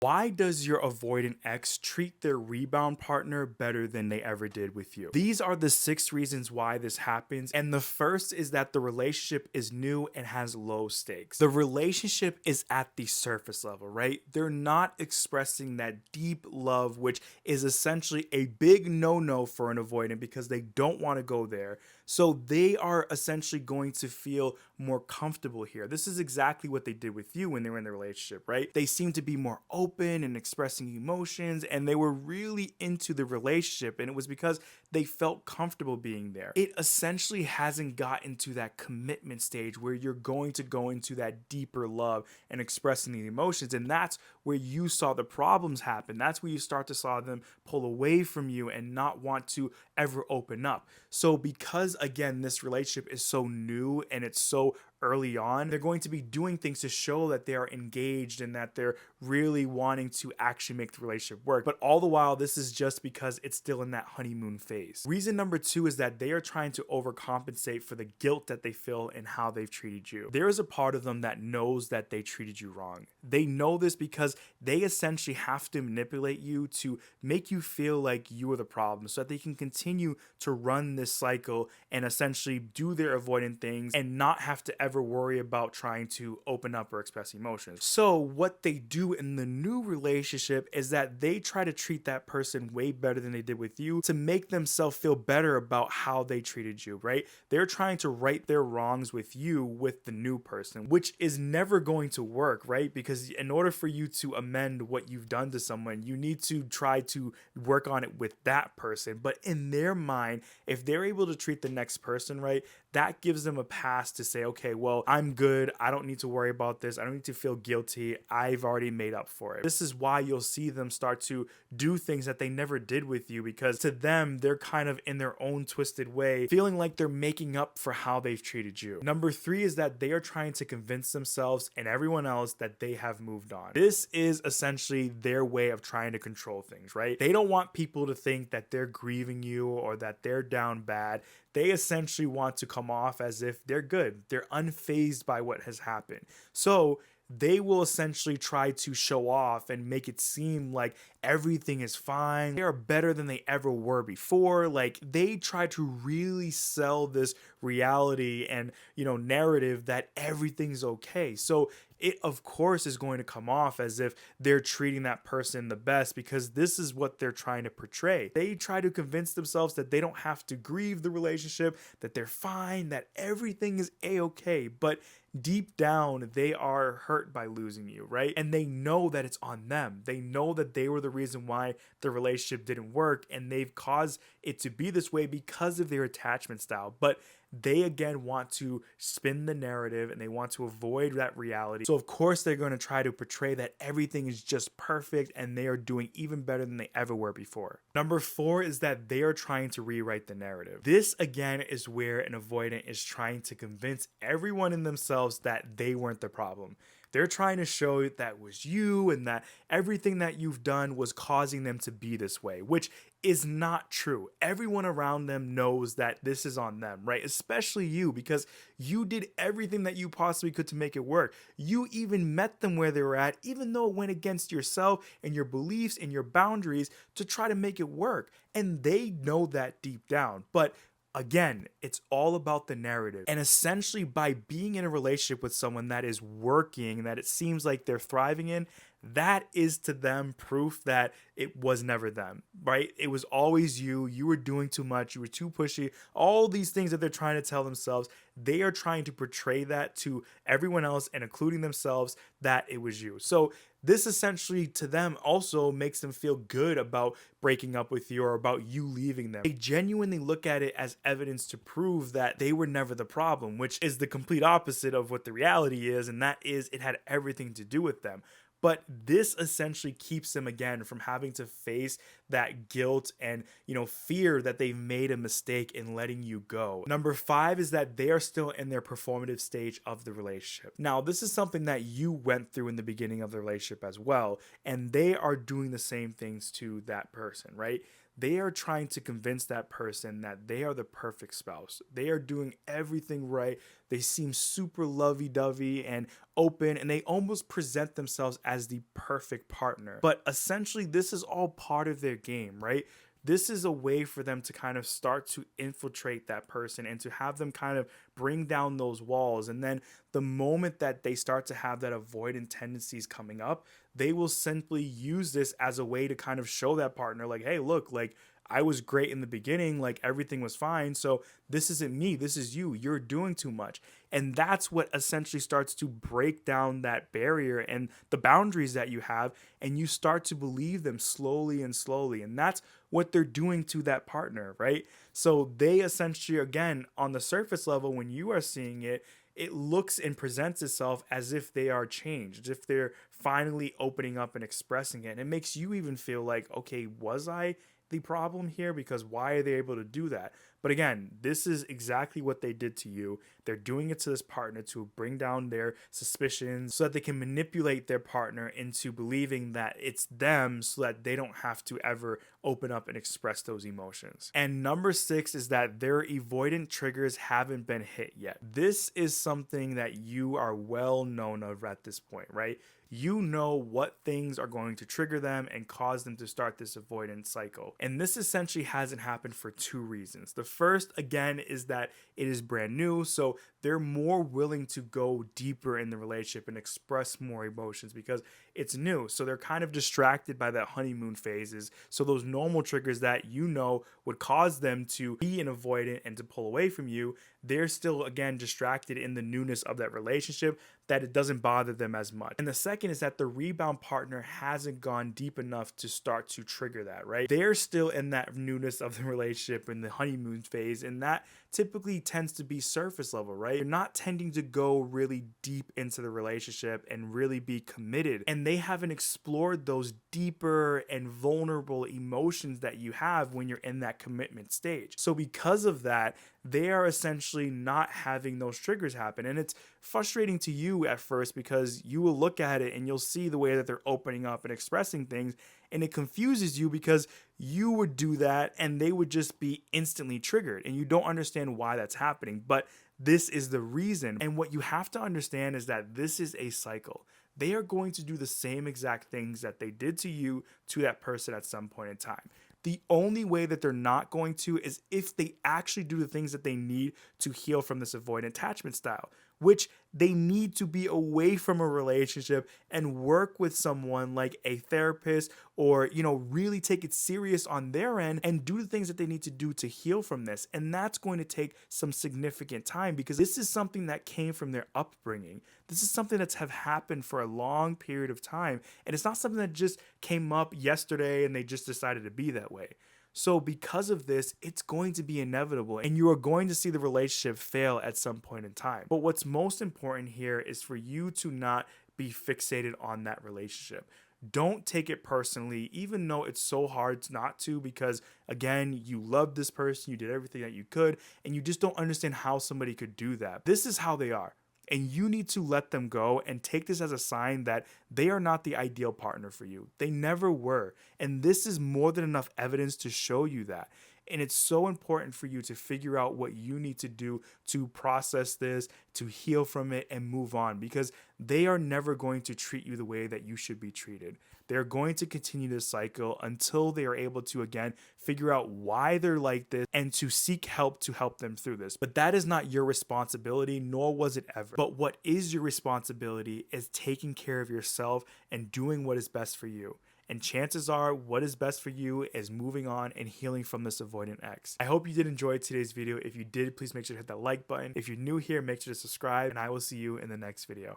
Why does your avoidant ex treat their rebound partner better than they ever did with you? These are the 6 reasons why this happens. And the first is that the relationship is new and has low stakes. The relationship is at the surface level, right? They're not expressing that deep love, which is essentially a big no-no for an avoidant because they don't want to go there. So they are essentially going to feel more comfortable here. This is exactly what they did with you when they were in the relationship, right? They seemed to be more open and expressing emotions, and they were really into the relationship, and it was because they felt comfortable being there. It essentially hasn't gotten to that commitment stage where you're going to go into that deeper love and expressing the emotions, and that's where you saw the problems happen. That's where you start to saw them pull away from you and not want to ever open up. So because again this relationship is so new and it's so early on, they're going to be doing things to show that they are engaged and that they're really wanting to actually make the relationship work. But all the while, this is just because it's still in that honeymoon phase. Reason number 2 is that they are trying to overcompensate for the guilt that they feel in how they've treated you. There is a part of them that knows that they treated you wrong. They know this because they essentially have to manipulate you to make you feel like you are the problem so that they can continue to run this cycle and essentially do their avoidant things and not have to ever worry about trying to open up or express emotions. So what they do in the new relationship is that they try to treat that person way better than they did with you to make themselves feel better about how they treated you, right? They're trying to right their wrongs with you with the new person, which is never going to work, right? Because in order for you to amend what you've done to someone, you need to try to work on it with that person. But in their mind, if they're able to treat the next person right, that gives them a pass to say, okay, well, I'm good. I don't need to worry about this. I don't need to feel guilty. I've already made up for it. This is why you'll see them start to do things that they never did with you because to them, they're kind of in their own twisted way, feeling like they're making up for how they've treated you. Number 3 is that they are trying to convince themselves and everyone else that they have moved on. This is essentially their way of trying to control things, right? They don't want people to think that they're grieving you or that they're down bad. They essentially want to come off as if they're good. They're unfazed by what has happened. So they will essentially try to show off and make it seem like everything is fine. They are better than they ever were before. Like they try to really sell this reality and, narrative that everything's okay. So it of course is going to come off as if they're treating that person the best because this is what they're trying to portray. They try to convince themselves that they don't have to grieve the relationship, that they're fine, that everything is a-okay. But deep down, they are hurt by losing you, right? And they know that it's on them. They know that they were the reason why the relationship didn't work and they've caused it to be this way because of their attachment style. But they again want to spin the narrative and they want to avoid that reality. So of course they're going to try to portray that everything is just perfect and they are doing even better than they ever were before. Number 4 is that they are trying to rewrite the narrative. This again is where an avoidant is trying to convince everyone in themselves that they weren't the problem. They're trying to show that it was you and that everything that you've done was causing them to be this way, which is not true. Everyone around them knows that this is on them, right? Especially you, because you did everything that you possibly could to make it work. You even met them where they were at, even though it went against yourself and your beliefs and your boundaries to try to make it work. And they know that deep down. But again, it's all about the narrative. And essentially, by being in a relationship with someone that is working, that it seems like they're thriving in, that is to them proof that it was never them, right? It was always you. You were doing too much. You were too pushy. All these things that they're trying to tell themselves, they are trying to portray that to everyone else and including themselves that it was you. So this essentially to them also makes them feel good about breaking up with you or about you leaving them. They genuinely look at it as evidence to prove that they were never the problem, which is the complete opposite of what the reality is, and that is it had everything to do with them. But this essentially keeps them again from having to face that guilt and, fear that they've made a mistake in letting you go. Number 5 is that they are still in their performative stage of the relationship. Now, this is something that you went through in the beginning of the relationship as well, and they are doing the same things to that person, right? they are trying to convince that person that they are the perfect spouse. They are doing everything right. They seem super lovey-dovey and open, and they almost present themselves as the perfect partner. But essentially, this is all part of their game, right? This is a way for them to kind of start to infiltrate that person and to have them kind of bring down those walls. And then the moment that they start to have that avoidant tendencies coming up, they will simply use this as a way to kind of show that partner, like, hey, look, like, I was great in the beginning, like everything was fine. So this isn't me, this is you. You're doing too much. And that's what essentially starts to break down that barrier and the boundaries that you have. And you start to believe them slowly and slowly. And that's what they're doing to that partner, right? So they essentially, again, on the surface level, when you are seeing it, it looks and presents itself as if they are changed, as if they're finally opening up and expressing it. And it makes you even feel like, okay, was I the problem here? Because why are they able to do that? But again, this is exactly what they did to you. They're doing it to this partner to bring down their suspicions so that they can manipulate their partner into believing that it's them so that they don't have to ever open up and express those emotions. And number 6 is that their avoidant triggers haven't been hit yet. This is something that you are well known of at this point, right? You know what things are going to trigger them and cause them to start this avoidance cycle. And this essentially hasn't happened for 2 reasons. The first, again, is that it is brand new, so they're more willing to go deeper in the relationship and express more emotions because it's new. So they're kind of distracted by that honeymoon phases. So those normal triggers that you know would cause them to be an avoidant and to pull away from you, they're still, again, distracted in the newness of that relationship, that it doesn't bother them as much. And the second is that the rebound partner hasn't gone deep enough to start to trigger that, right? They're still in that newness of the relationship in the honeymoon phase, and that typically tends to be surface level, right? You're not tending to go really deep into the relationship and really be committed. And they haven't explored those deeper and vulnerable emotions that you have when you're in that commitment stage. So because of that, they are essentially not having those triggers happen. And it's frustrating to you at first because you will look at it and you'll see the way that they're opening up and expressing things, and it confuses you because you would do that and they would just be instantly triggered and you don't understand why that's happening. But this is the reason. And what you have to understand is that this is a cycle. They are going to do the same exact things that they did to you to that person at some point in time. The only way that they're not going to is if they actually do the things that they need to heal from this avoidant attachment style, which they need to be away from a relationship and work with someone like a therapist or, really take it serious on their end and do the things that they need to do to heal from this. And that's going to take some significant time because this is something that came from their upbringing. This is something that's have happened for a long period of time. And it's not something that just came up yesterday and they just decided to be that way. So because of this, it's going to be inevitable and you are going to see the relationship fail at some point in time. But what's most important here is for you to not be fixated on that relationship. Don't take it personally, even though it's so hard not to, because again, you love this person, you did everything that you could, and you just don't understand how somebody could do that. This is how they are. And you need to let them go and take this as a sign that they are not the ideal partner for you. They never were. And this is more than enough evidence to show you that. And it's so important for you to figure out what you need to do to process this, to heal from it and move on, because they are never going to treat you the way that you should be treated. They're going to continue this cycle until they are able to, again, figure out why they're like this and to seek help to help them through this. But that is not your responsibility, nor was it ever. But what is your responsibility is taking care of yourself and doing what is best for you. And chances are what is best for you is moving on and healing from this avoidant ex. I hope you did enjoy today's video. If you did, please make sure to hit that like button. If you're new here, make sure to subscribe, and I will see you in the next video.